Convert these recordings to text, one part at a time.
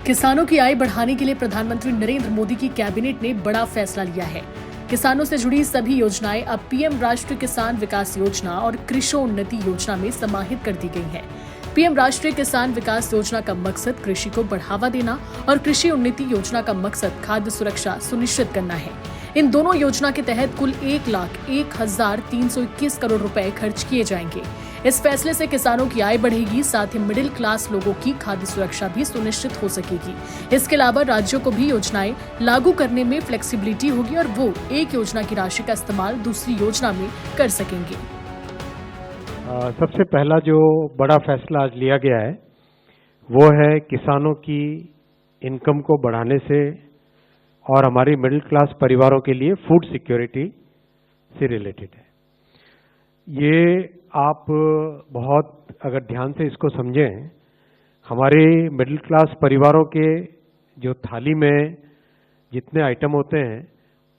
किसानों की आय बढ़ाने के लिए प्रधानमंत्री नरेंद्र मोदी की कैबिनेट ने बड़ा फैसला लिया है। किसानों से जुड़ी सभी योजनाएं अब पीएम राष्ट्रीय किसान विकास योजना और कृषोन्नति योजना में समाहित कर दी गई हैं। पीएम राष्ट्रीय किसान विकास योजना का मकसद कृषि को बढ़ावा देना और कृषि उन्नति योजना का मकसद खाद्य सुरक्षा सुनिश्चित करना है। इन दोनों योजना के तहत कुल 1,01,321 करोड़ रुपए खर्च किए जाएंगे। इस फैसले से किसानों की आय बढ़ेगी, साथ ही मिडिल क्लास लोगों की खाद्य सुरक्षा भी सुनिश्चित हो सकेगी। इसके अलावा राज्यों को भी योजनाएं लागू करने में फ्लेक्सिबिलिटी होगी और वो एक योजना की राशि का इस्तेमाल दूसरी योजना में कर सकेंगे। सबसे पहला जो बड़ा फैसला आज लिया गया है वो है किसानों की इनकम को बढ़ाने से और हमारी मिडिल क्लास परिवारों के लिए फूड सिक्योरिटी से रिलेटेड है। ये आप बहुत अगर ध्यान से इसको समझें, हमारे मिडिल क्लास परिवारों के जो थाली में जितने आइटम होते हैं,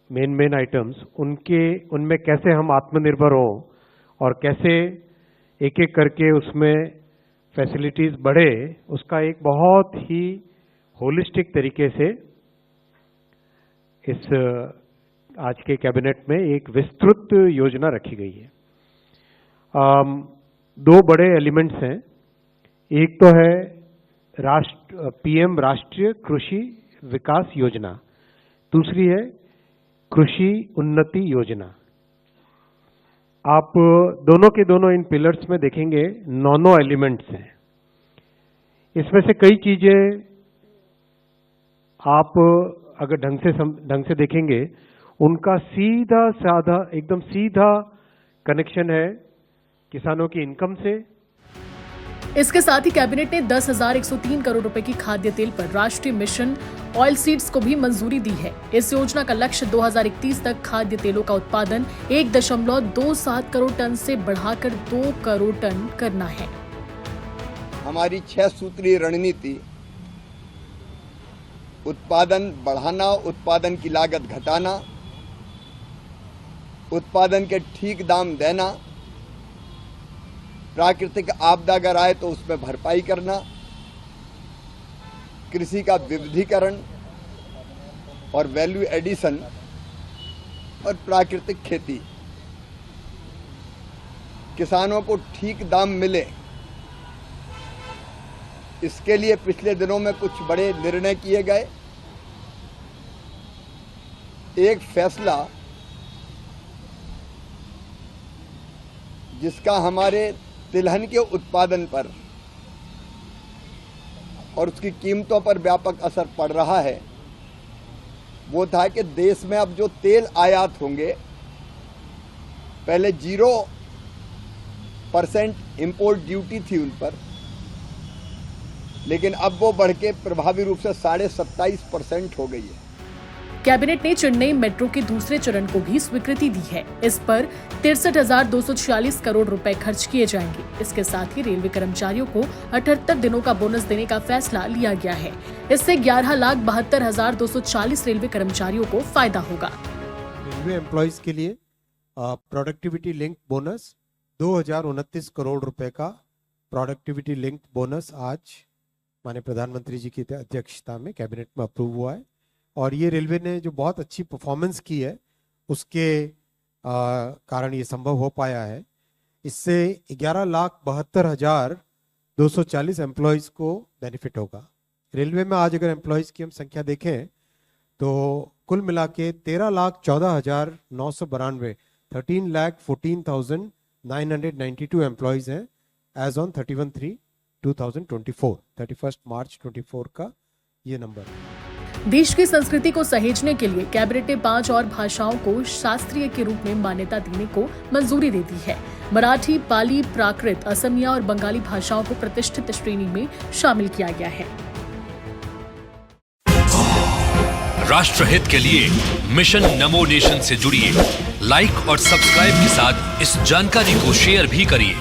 मेन आइटम्स, उनमें कैसे हम आत्मनिर्भर हों और कैसे एक एक करके उसमें फैसिलिटीज बढ़े, उसका एक बहुत ही होलिस्टिक तरीके से इस आज के कैबिनेट में एक विस्तृत योजना रखी गई है। दो बड़े एलिमेंट्स हैं। एक तो है पीएम राष्ट्रीय कृषि विकास योजना, दूसरी है कृषि उन्नति योजना। आप दोनों के दोनों इन पिलर्स में देखेंगे 9 एलिमेंट्स हैं। इसमें से कई चीजें आप अगर ढंग से देखेंगे, उनका सीधा साधा एकदम सीधा कनेक्शन है किसानों की इनकम से। इसके साथ ही कैबिनेट ने 10,103 करोड़ रुपए की खाद्य तेल पर राष्ट्रीय मिशन ऑयल सीड्स को भी मंजूरी दी है। इस योजना का लक्ष्य 2031 तक खाद्य तेलों का उत्पादन 1.27 करोड़ टन से बढ़ाकर 2 करोड़ टन करना है। हमारी 6 सूत्रीय रणनीति उत्पादन बढ़ाना, उत्पादन की लागत घटाना, उत्पादन के ठीक दाम देना, प्राकृतिक आपदा अगर आए तो उसमें भरपाई करना, कृषि का विविधीकरण और वैल्यू एडिशन और प्राकृतिक खेती। किसानों को ठीक दाम मिले, इसके लिए पिछले दिनों में कुछ बड़े निर्णय किए गए। एक फैसला जिसका हमारे तिलहन के उत्पादन पर और उसकी कीमतों पर व्यापक असर पड़ रहा है, वो था कि देश में अब जो तेल आयात होंगे, पहले 0% इंपोर्ट ड्यूटी थी उन पर, लेकिन अब वो बढ़ के प्रभावी रूप से 27.5% हो गई है। कैबिनेट ने चेन्नई मेट्रो के दूसरे चरण को भी स्वीकृति दी है। इस पर 63,246 करोड़ रुपए खर्च किए जाएंगे। इसके साथ ही रेलवे कर्मचारियों को 78 दिनों का बोनस देने का फैसला लिया गया है। इससे 11,72,240 रेलवे कर्मचारियों को फायदा होगा। रेलवे एम्प्लॉइज के लिए प्रोडक्टिविटी लिंक बोनस 2,029 करोड़ रुपए का प्रोडक्टिविटी लिंक बोनस आज माननीय प्रधानमंत्री जी की अध्यक्षता में कैबिनेट में अप्रूव हुआ है। और ये रेलवे ने जो बहुत अच्छी परफॉर्मेंस की है उसके कारण ये संभव हो पाया है। इससे 11,72,240 एम्प्लॉयज को बेनिफिट होगा। रेलवे में आज अगर एम्प्लॉयज की हम संख्या देखें तो कुल मिला के 13,14,992 13,14,992 एम्प्लॉयज हैं एज ऑन 31 मार्च 24 का ये नंबर है। देश की संस्कृति को सहेजने के लिए कैबिनेट ने 5 और भाषाओं को शास्त्रीय के रूप में मान्यता देने को मंजूरी दे दी है। मराठी, पाली, प्राकृत, असमिया और बंगाली भाषाओं को प्रतिष्ठित श्रेणी में शामिल किया गया है। राष्ट्रहित के लिए मिशन नमो नेशन से जुड़िए, लाइक और सब्सक्राइब के साथ इस जानकारी को शेयर भी करिए।